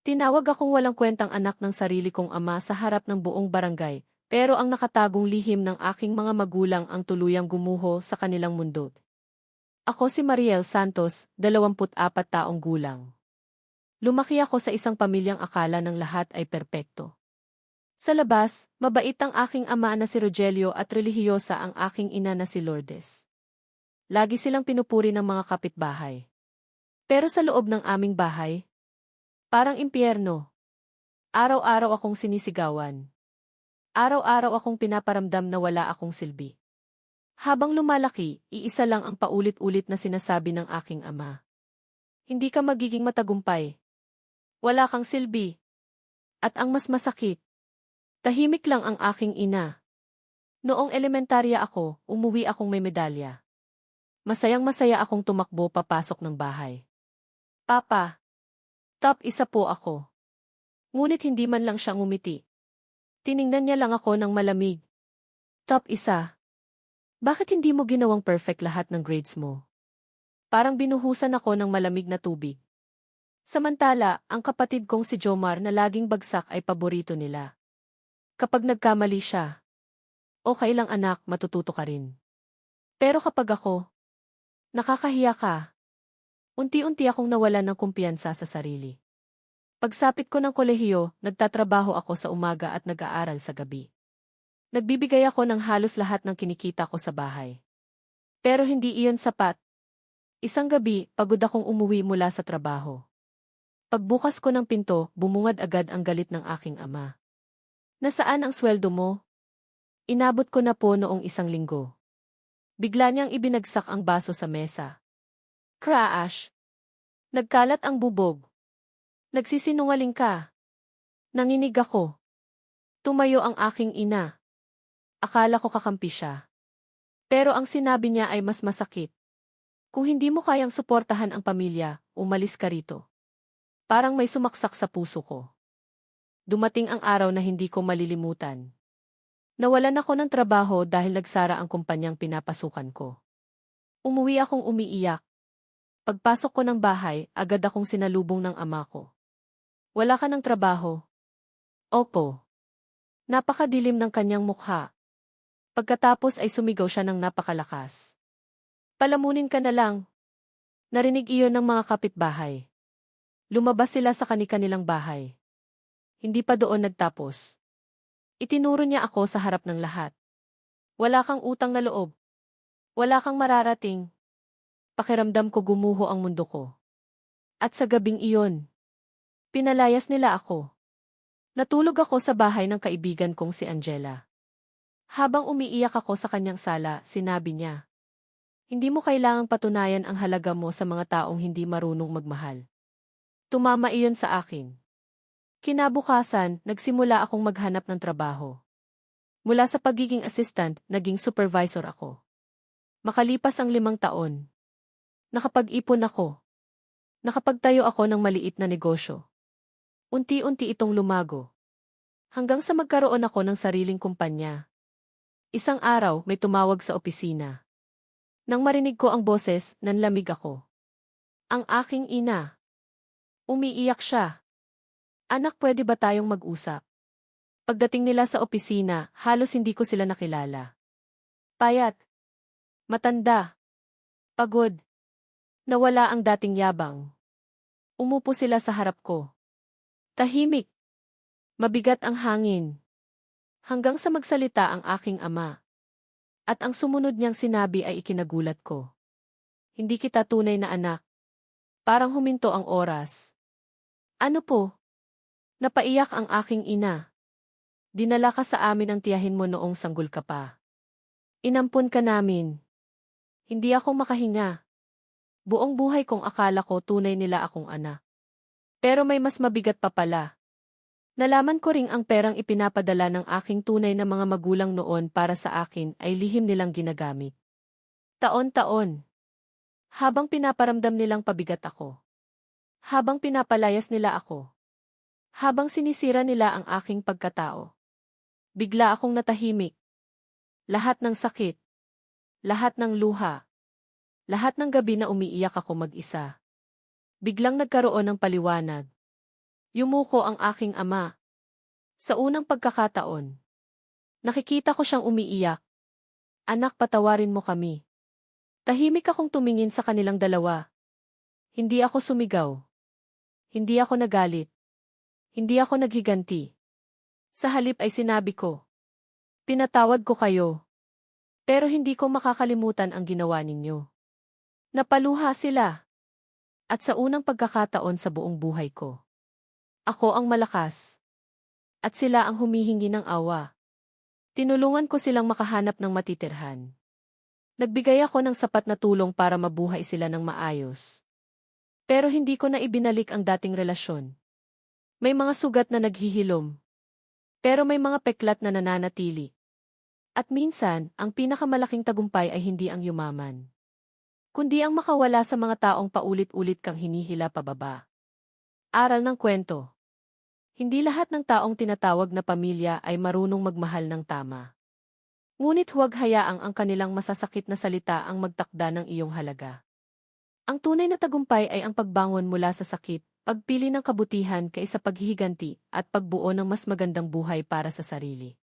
Tinawag akong walang kwentang anak ng sarili kong ama sa harap ng buong barangay, pero ang nakatagong lihim ng aking mga magulang ang tuluyang gumuho sa kanilang mundo. Ako si Mariel Santos, 24 taong gulang. Lumaki ako sa isang pamilyang akala ng lahat ay perpekto. Sa labas, mabait ang aking ama na si Rogelio at relihiyosa ang aking ina na si Lourdes. Lagi silang pinupuri ng mga kapitbahay. Pero sa loob ng aming bahay, parang impyerno. Araw-araw akong sinisigawan. Araw-araw akong pinaparamdam na wala akong silbi. Habang lumalaki, iisa lang ang paulit-ulit na sinasabi ng aking ama. Hindi ka magiging matagumpay. Wala kang silbi. At ang mas masakit, tahimik lang ang aking ina. Noong elementarya ako, umuwi akong may medalya. Masayang-masaya akong tumakbo papasok ng bahay. Papa, top 1 po ako. Ngunit hindi man lang siya ngumiti. Tiningnan niya lang ako ng malamig. Top 1. Bakit hindi mo ginawang perfect lahat ng grades mo? Parang binuhusan ako ng malamig na tubig. Samantala, ang kapatid kong si Jomar na laging bagsak ay paborito nila. Kapag nagkamali siya, okay lang anak, matututo ka rin. Pero kapag ako, nakakahiya ka. Unti-unti akong nawalan ng kumpiyansa sa sarili. Pagsapit ko ng kolehiyo, nagtatrabaho ako sa umaga at nag-aaral sa gabi. Nagbibigay ako ng halos lahat ng kinikita ko sa bahay. Pero hindi iyon sapat. Isang gabi, pagod akong umuwi mula sa trabaho. Pagbukas ko ng pinto, bumungad agad ang galit ng aking ama. Nasaan ang sweldo mo? Inabot ko na po noong 1 linggo. Bigla niyang ibinagsak ang baso sa mesa. Crash! Nagkalat ang bubog. Nagsisinungaling ka. Nanginig ako. Tumayo ang aking ina. Akala ko kakampi siya. Pero ang sinabi niya ay mas masakit. Kung hindi mo kayang suportahan ang pamilya, umalis ka rito. Parang may sumaksak sa puso ko. Dumating ang araw na hindi ko malilimutan. Nawalan ako ng trabaho dahil nagsara ang kumpanyang pinapasukan ko. Umuwi akong umiiyak. Pagpasok ko ng bahay, agad akong sinalubong ng ama ko. Wala ka ng trabaho? Opo. Napakadilim ng kanyang mukha. Pagkatapos ay sumigaw siya ng napakalakas. Palamunin ka na lang. Narinig iyon ng mga kapitbahay. Lumabas sila sa kani-kanilang bahay. Hindi pa doon nagtapos. Itinuro niya ako sa harap ng lahat. Wala kang utang na loob. Wala kang mararating. Pakiramdam ko gumuho ang mundo ko. At sa gabing iyon, pinalayas nila ako. Natulog ako sa bahay ng kaibigan kong si Angela. Habang umiiyak ako sa kanyang sala, sinabi niya, hindi mo kailangang patunayan ang halaga mo sa mga taong hindi marunong magmahal. Tumama iyon sa akin. Kinabukasan, nagsimula akong maghanap ng trabaho. Mula sa pagiging assistant, naging supervisor ako. Makalipas ang 5 taon. Nakapag-ipon ako. Nakapagtayo ako ng maliit na negosyo. Unti-unti itong lumago. Hanggang sa magkaroon ako ng sariling kumpanya. Isang araw, may tumawag sa opisina. Nang marinig ko ang boses, nanlamig ako. Ang aking ina. Umiiyak siya. Anak, pwede ba tayong mag-usap? Pagdating nila sa opisina, halos hindi ko sila nakilala. Payat. Matanda. Pagod. Nawala ang dating yabang. Umupo sila sa harap ko. Tahimik. Mabigat ang hangin. Hanggang sa magsalita ang aking ama. At ang sumunod niyang sinabi ay ikinagulat ko. Hindi kita tunay na anak. Parang huminto ang oras. Ano po? Napaiyak ang aking ina. Dinala ka sa amin ang tiyahin mo noong sanggol ka pa. Inampun ka namin. Hindi ako makahinga. Buong buhay kong akala ko tunay nila akong anak. Pero may mas mabigat pa pala. Nalaman ko ring ang perang ipinapadala ng aking tunay na mga magulang noon para sa akin ay lihim nilang ginagamit. Taon-taon. Habang pinaparamdam nilang pabigat ako. Habang pinapalayas nila ako. Habang sinisira nila ang aking pagkatao. Bigla akong natahimik. Lahat ng sakit. Lahat ng luha. Lahat ng gabi na umiiyak ako mag-isa. Biglang nagkaroon ng paliwanag. Yumuko ang aking ama. Sa unang pagkakataon, nakikita ko siyang umiiyak. Anak, patawarin mo kami. Tahimik akong tumingin sa kanilang dalawa. Hindi ako sumigaw. Hindi ako nagalit. Hindi ako naghiganti. Sa halip ay sinabi ko, pinatawad ko kayo. Pero hindi ko makakalimutan ang ginawa ninyo. Napaluha sila. At sa unang pagkakataon sa buong buhay ko, ako ang malakas. At sila ang humihingi ng awa. Tinulungan ko silang makahanap ng matitirhan. Nagbigay ako ng sapat na tulong para mabuhay sila ng maayos. Pero hindi ko na ibinalik ang dating relasyon. May mga sugat na naghihilom. Pero may mga peklat na nananatili. At minsan, ang pinakamalaking tagumpay ay hindi ang yumaman, kundi ang makawala sa mga taong paulit-ulit kang hinihila pababa. Aral ng kwento. Hindi lahat ng taong tinatawag na pamilya ay marunong magmahal ng tama. Ngunit huwag hayaang ang kanilang masasakit na salita ang magtakda ng iyong halaga. Ang tunay na tagumpay ay ang pagbangon mula sa sakit, pagpili ng kabutihan kaysa paghihiganti, at pagbuo ng mas magandang buhay para sa sarili.